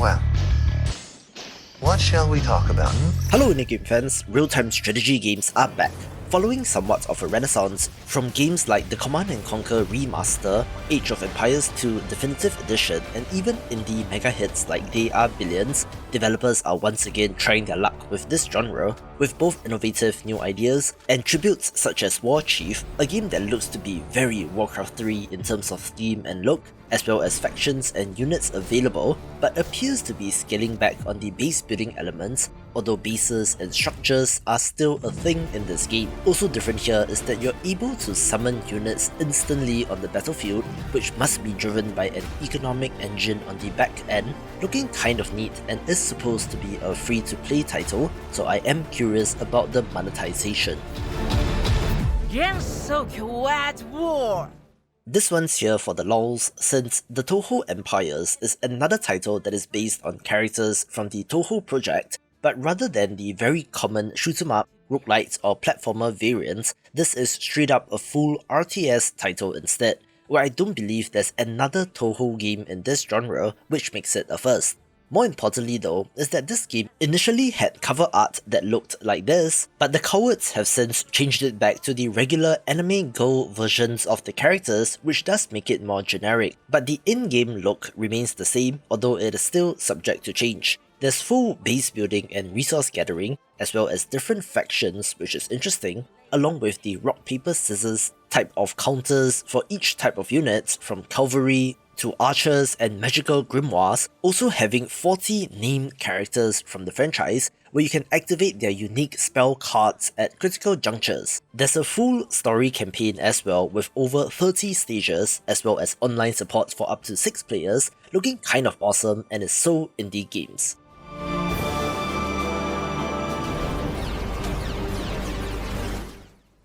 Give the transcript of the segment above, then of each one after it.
Well, what shall we talk about? Hello Game fans, real-time strategy games are back. Following somewhat of a renaissance from games like the Command & Conquer Remaster, Age of Empires 2 Definitive Edition, and even indie mega hits like They Are Billions, developers are once again trying their luck with this genre, with both innovative new ideas and tributes such as Warchief, a game that looks to be very Warcraft 3 in terms of theme and look, as well as factions and units available, but appears to be scaling back on the base building elements, although bases and structures are still a thing in this game. Also different here is that you're able to summon units instantly on the battlefield, which must be driven by an economic engine on the back end, looking kind of neat and is supposed to be a free-to-play title, so I am curious about the monetization. Games so cool at war! This one's here for the lols, since the Touhou Empires is another title that is based on characters from the Touhou project, but rather than the very common shoot 'em up, roguelite or platformer variants, this is straight up a full RTS title instead, where I don't believe there's another Touhou game in this genre, which makes it a first. More importantly though, is that this game initially had cover art that looked like this, but the cowards have since changed it back to the regular anime girl versions of the characters, which does make it more generic, but the in-game look remains the same, although it is still subject to change. There's full base building and resource gathering, as well as different factions, which is interesting, along with the rock paper scissors type of counters for each type of units, from cavalry to archers and magical grimoires, also having 40 named characters from the franchise, where you can activate their unique spell cards at critical junctures. There's a full story campaign as well, with over 30 stages, as well as online support for up to 6 players, looking kind of awesome and is so indie games.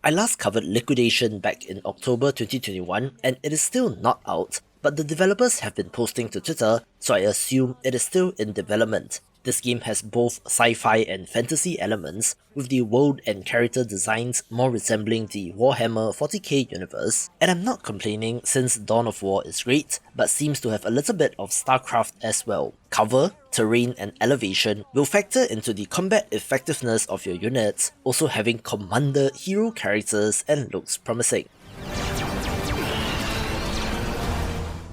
I last covered Liquidation back in October 2021 and it is still not out, but the developers have been posting to Twitter, so I assume it is still in development. This game has both sci-fi and fantasy elements, with the world and character designs more resembling the Warhammer 40k universe, and I'm not complaining since Dawn of War is great, but seems to have a little bit of StarCraft as well. Cover, terrain and elevation will factor into the combat effectiveness of your units, also having commander hero characters and looks promising.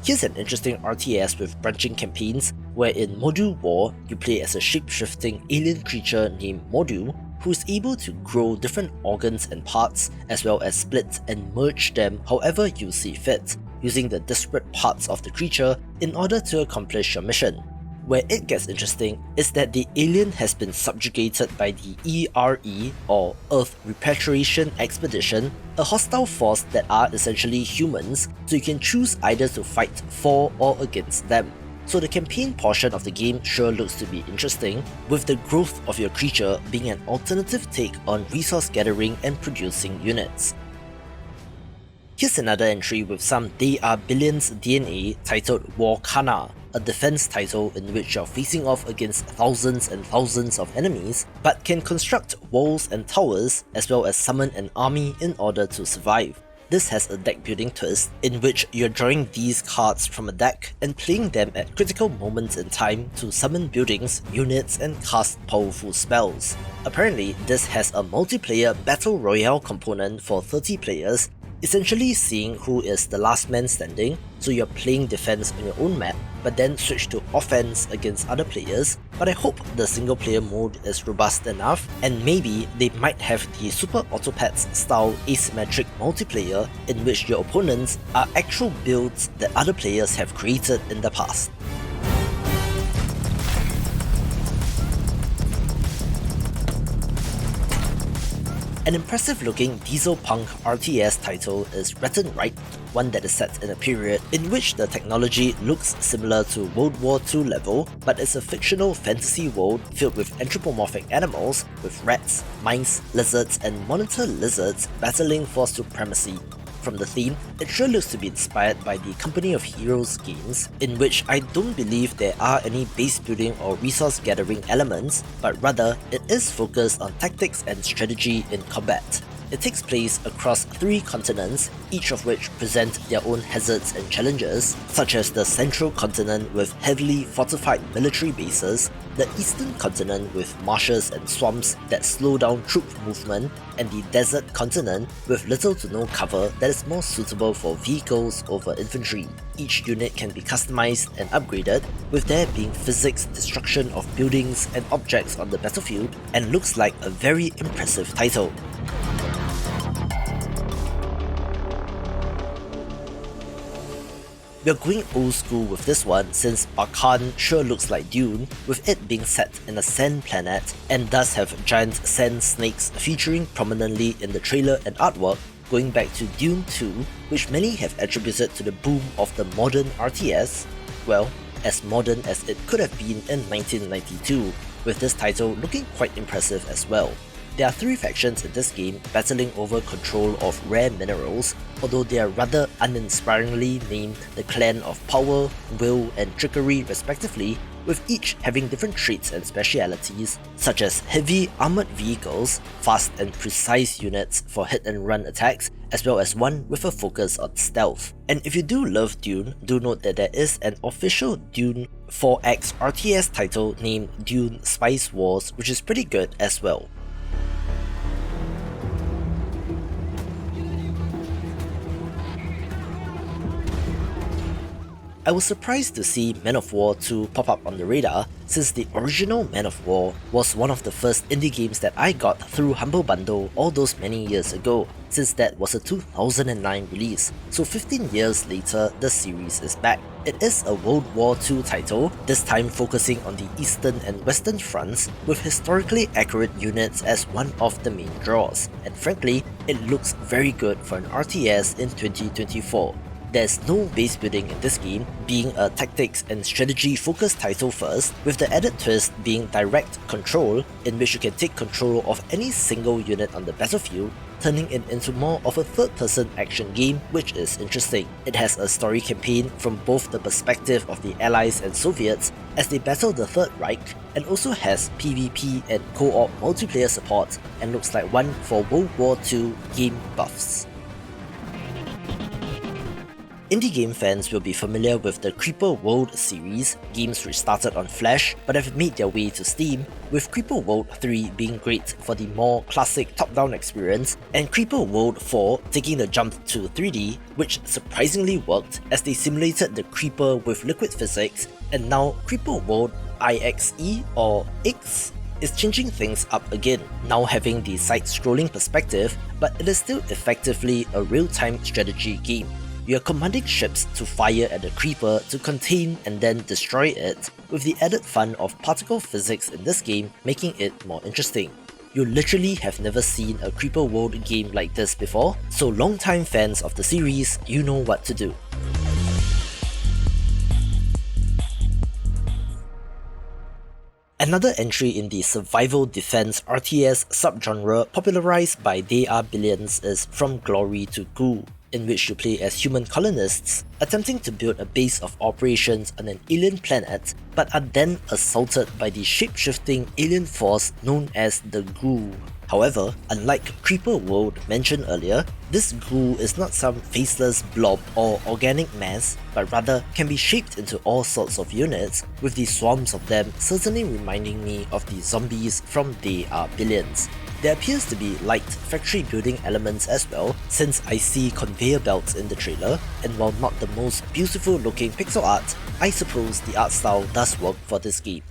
Here's an interesting RTS with branching campaigns, where in Moduwar, you play as a shape-shifting alien creature named Modu, who is able to grow different organs and parts, as well as split and merge them however you see fit, using the disparate parts of the creature in order to accomplish your mission. Where it gets interesting is that the alien has been subjugated by the ERE, or Earth Repatriation Expedition, a hostile force that are essentially humans, so you can choose either to fight for or against them. So the campaign portion of the game sure looks to be interesting, with the growth of your creature being an alternative take on resource gathering and producing units. Here's another entry with some They Are Billions DNA titled WARCANA, a defense title in which you're facing off against thousands and thousands of enemies, but can construct walls and towers, as well as summon an army in order to survive. This has a deck building twist, in which you're drawing these cards from a deck and playing them at critical moments in time to summon buildings, units, and cast powerful spells. Apparently, this has a multiplayer battle royale component for 30 players, essentially seeing who is the last man standing, so you're playing defense on your own map, but then switch to offense against other players. But I hope the single player mode is robust enough, and maybe they might have the Super Autopets style asymmetric multiplayer in which your opponents are actual builds that other players have created in the past. An impressive looking diesel punk RTS title is Ratten Reich, one that is set in a period in which the technology looks similar to World War II level, but is a fictional fantasy world filled with anthropomorphic animals, with rats, mice, lizards and monitor lizards battling for supremacy. From the theme, it sure looks to be inspired by the Company of Heroes games, in which I don't believe there are any base building or resource gathering elements, but rather it is focused on tactics and strategy in combat. It takes place across 3 continents, each of which present their own hazards and challenges, such as the central continent with heavily fortified military bases, the eastern continent with marshes and swamps that slow down troop movement, and the desert continent with little to no cover that is more suitable for vehicles over infantry. Each unit can be customized and upgraded, with there being physics destruction of buildings and objects on the battlefield, and looks like a very impressive title. We're going old school with this one since Barkhan sure looks like Dune, with it being set in a sand planet and does have giant sand snakes featuring prominently in the trailer and artwork, going back to Dune 2, which many have attributed to the boom of the modern RTS, well, as modern as it could have been in 1992, with this title looking quite impressive as well. There are 3 factions in this game battling over control of rare minerals, although they are rather uninspiringly named the Clan of Power, Will and Trickery respectively, with each having different traits and specialities, such as heavy armoured vehicles, fast and precise units for hit and run attacks, as well as one with a focus on stealth. And if you do love Dune, do note that there is an official Dune 4X RTS title named Dune Spice Wars, which is pretty good as well. I was surprised to see Man of War 2 pop up on the radar, since the original Man of War was one of the first indie games that I got through Humble Bundle all those many years ago, since that was a 2009 release, so 15 years later the series is back. It is a World War II title, this time focusing on the eastern and western fronts, with historically accurate units as one of the main draws, and frankly, it looks very good for an RTS in 2024. There's no base building in this game, being a tactics and strategy focused title first, with the added twist being direct control, in which you can take control of any single unit on the battlefield, turning it into more of a third-person action game, which is interesting. It has a story campaign from both the perspective of the Allies and Soviets as they battle the Third Reich, and also has PvP and co-op multiplayer support, and looks like one for World War II game buffs. Indie game fans will be familiar with the Creeper World series, games which started on Flash but have made their way to Steam, with Creeper World 3 being great for the more classic top-down experience, and Creeper World 4 taking the jump to 3D, which surprisingly worked as they simulated the Creeper with liquid physics, and now Creeper World IXE or IXE is changing things up again, now having the side-scrolling perspective, but it is still effectively a real-time strategy game. You are commanding ships to fire at the creeper to contain and then destroy it, with the added fun of particle physics in this game making it more interesting. You literally have never seen a Creeper World game like this before, so longtime fans of the series, you know what to do. Another entry in the survival defense RTS subgenre popularized by D.O.R.F Billions is From Glory To Goo, in which you play as human colonists attempting to build a base of operations on an alien planet, but are then assaulted by the shape-shifting alien force known as the Goo. However, unlike Creeper World mentioned earlier, this Goo is not some faceless blob or organic mass, but rather can be shaped into all sorts of units, with the swarms of them certainly reminding me of the zombies from D.O.R.F Billions. There appears to be light factory building elements as well, since I see conveyor belts in the trailer, and while not the most beautiful looking pixel art, I suppose the art style does work for this game.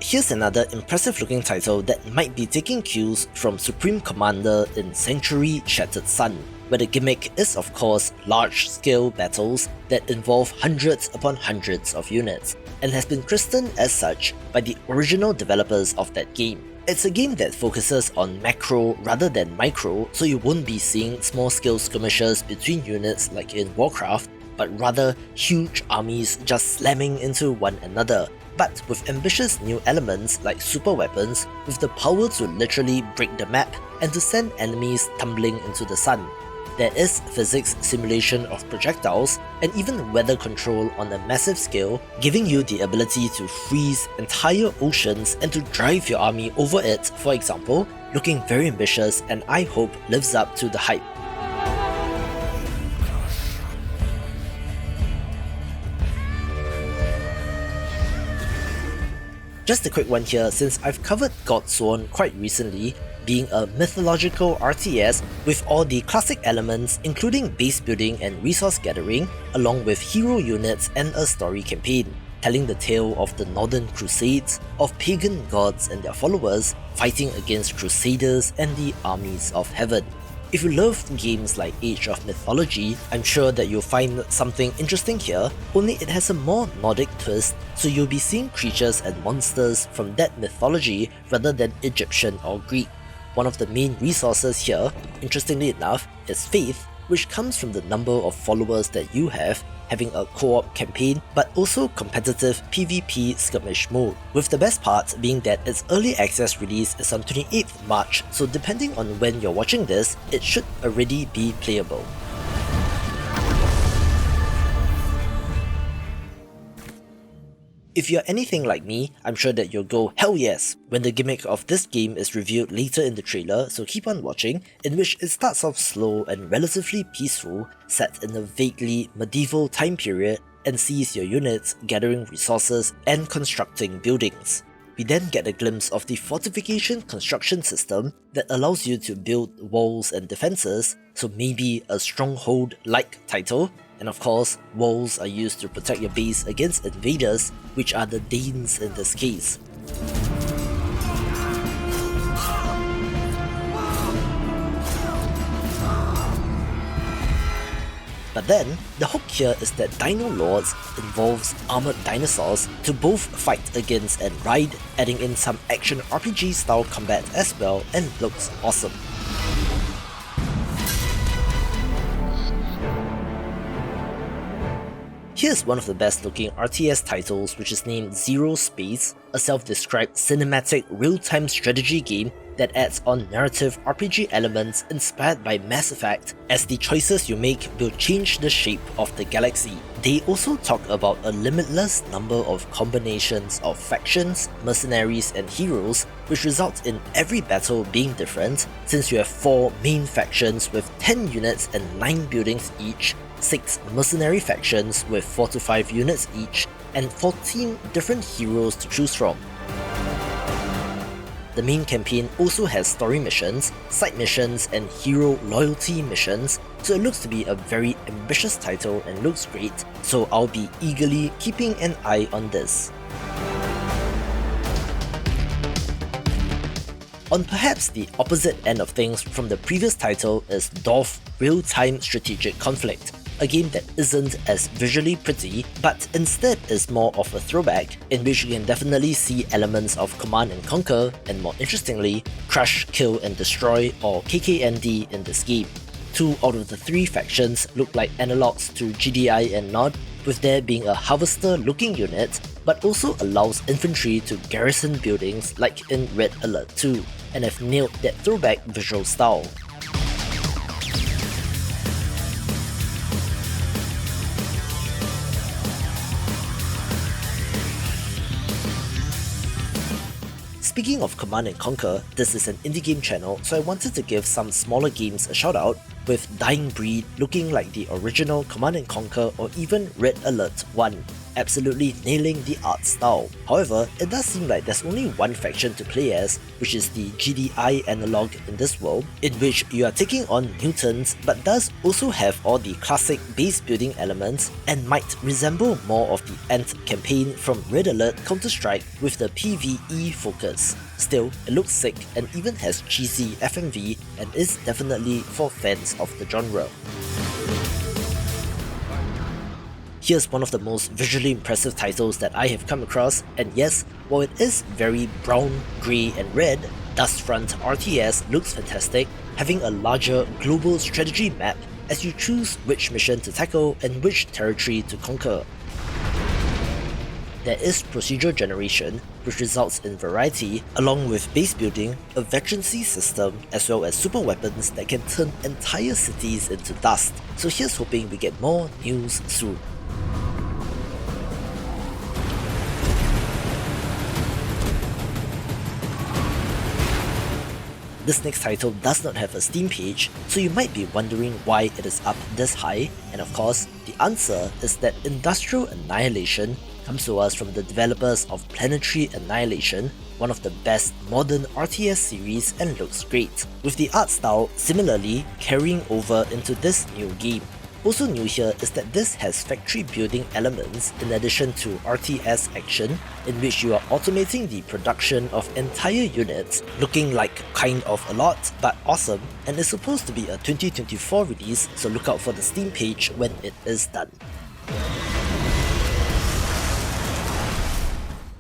Here's another impressive looking title that might be taking cues from Supreme Commander in Sanctuary Shattered Sun, where the gimmick is of course large-scale battles that involve hundreds upon hundreds of units, and has been christened as such by the original developers of that game. It's a game that focuses on macro rather than micro, so you won't be seeing small-scale skirmishes between units like in Warcraft, but rather huge armies just slamming into one another, but with ambitious new elements like super weapons with the power to literally break the map and to send enemies tumbling into the sun. There is physics simulation of projectiles and even weather control on a massive scale, giving you the ability to freeze entire oceans and to drive your army over it, for example, looking very ambitious and I hope lives up to the hype. Just a quick one here, since I've covered Godsworn quite recently, being a mythological RTS with all the classic elements including base building and resource gathering, along with hero units and a story campaign, telling the tale of the Northern Crusades, of pagan gods and their followers fighting against crusaders and the armies of heaven. If you love games like Age of Mythology, I'm sure that you'll find something interesting here, only it has a more Nordic twist, so you'll be seeing creatures and monsters from that mythology rather than Egyptian or Greek. One of the main resources here, interestingly enough, is faith, which comes from the number of followers that you have, having a co-op campaign, but also competitive PvP skirmish mode, with the best part being that its early access release is on 28th March, so depending on when you're watching this, it should already be playable. If you're anything like me, I'm sure that you'll go hell yes when the gimmick of this game is revealed later in the trailer, so keep on watching, in which it starts off slow and relatively peaceful, set in a vaguely medieval time period, and sees your units gathering resources and constructing buildings. We then get a glimpse of the fortification construction system that allows you to build walls and defenses, so maybe a stronghold-like title. And of course, walls are used to protect your base against invaders, which are the Danes in this case. But then, the hook here is that Dinolords involves armored dinosaurs to both fight against and ride, adding in some action RPG style combat as well, and looks awesome. Here's one of the best looking RTS titles, which is named Zerospace, a self-described cinematic real-time strategy game that adds on narrative RPG elements inspired by Mass Effect, as the choices you make will change the shape of the galaxy. They also talk about a limitless number of combinations of factions, mercenaries and heroes, which results in every battle being different, since you have 4 main factions with 10 units and 9 buildings each, 6 mercenary factions with 4 to 5 units each, and 14 different heroes to choose from. The main campaign also has story missions, side missions, and hero loyalty missions, so it looks to be a very ambitious title and looks great, so I'll be eagerly keeping an eye on this. On perhaps the opposite end of things from the previous title is D.O.R.F. Real-Time Strategic Conflict, a game that isn't as visually pretty, but instead is more of a throwback, in which you can definitely see elements of Command and Conquer, and more interestingly, Crush, Kill and Destroy, or KKND in this game. 2 out of the 3 factions look like analogues to GDI and Nod, with there being a harvester looking unit, but also allows infantry to garrison buildings like in Red Alert 2, and have nailed that throwback visual style. Speaking of Command & Conquer, this is an indie game channel, so I wanted to give some smaller games a shout out, with Dying Breed looking like the original Command & Conquer or even Red Alert 1, absolutely nailing the art style. However, it does seem like there's only one faction to play as, which is the GDI analog in this world, in which you are taking on mutants but does also have all the classic base building elements and might resemble more of the Ant campaign from Red Alert Counter-Strike with the PvE focus. Still, it looks sick and even has cheesy FMV and is definitely for fans of the genre. Here's one of the most visually impressive titles that I have come across, and yes, while it is very brown, grey and red, Dustfront RTS looks fantastic, having a larger global strategy map as you choose which mission to tackle and which territory to conquer. There is procedural generation, which results in variety, along with base building, a veterancy system, as well as super weapons that can turn entire cities into dust. So here's hoping we get more news soon. This next title does not have a Steam page, so you might be wondering why it is up this high, and of course, the answer is that Industrial Annihilation comes to us from the developers of Planetary Annihilation, one of the best modern RTS series, and looks great, with the art style similarly carrying over into this new game. Also new here is that this has factory building elements in addition to RTS action, in which you are automating the production of entire units, looking like kind of a lot, but awesome, and is supposed to be a 2024 release, so look out for the Steam page when it is done.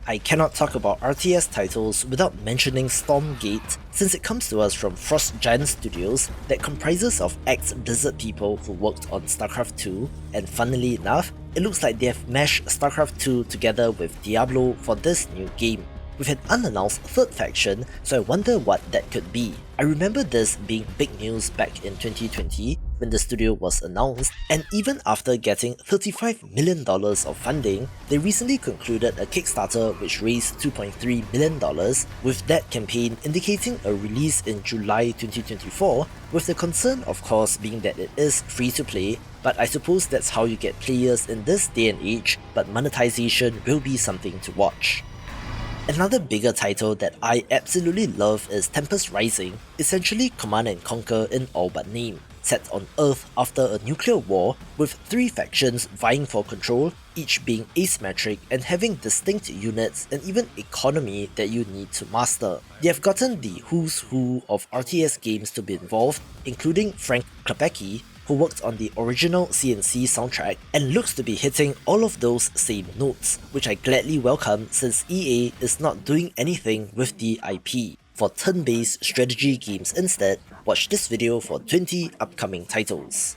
I cannot talk about RTS titles without mentioning Stormgate, since it comes to us from Frost Giant Studios that comprises of ex-Blizzard people who worked on StarCraft 2, and funnily enough, it looks like they have meshed StarCraft 2 together with Diablo for this new game, with an unannounced third faction, so I wonder what that could be. I remember this being big news back in 2020 when the studio was announced, and even after getting $35 million of funding, they recently concluded a Kickstarter which raised $2.3 million, with that campaign indicating a release in July 2024, with the concern of course being that it is free to play, but I suppose that's how you get players in this day and age, but monetization will be something to watch. Another bigger title that I absolutely love is Tempest Rising, essentially Command & Conquer in all but name, set on Earth after a nuclear war, with 3 factions vying for control, each being asymmetric and having distinct units and even economy that you need to master. They have gotten the who's who of RTS games to be involved, including Frank Klepecki, who worked on the original CNC soundtrack and looks to be hitting all of those same notes, which I gladly welcome since EA is not doing anything with the IP. For turn-based strategy games instead, watch this video for 20 upcoming titles.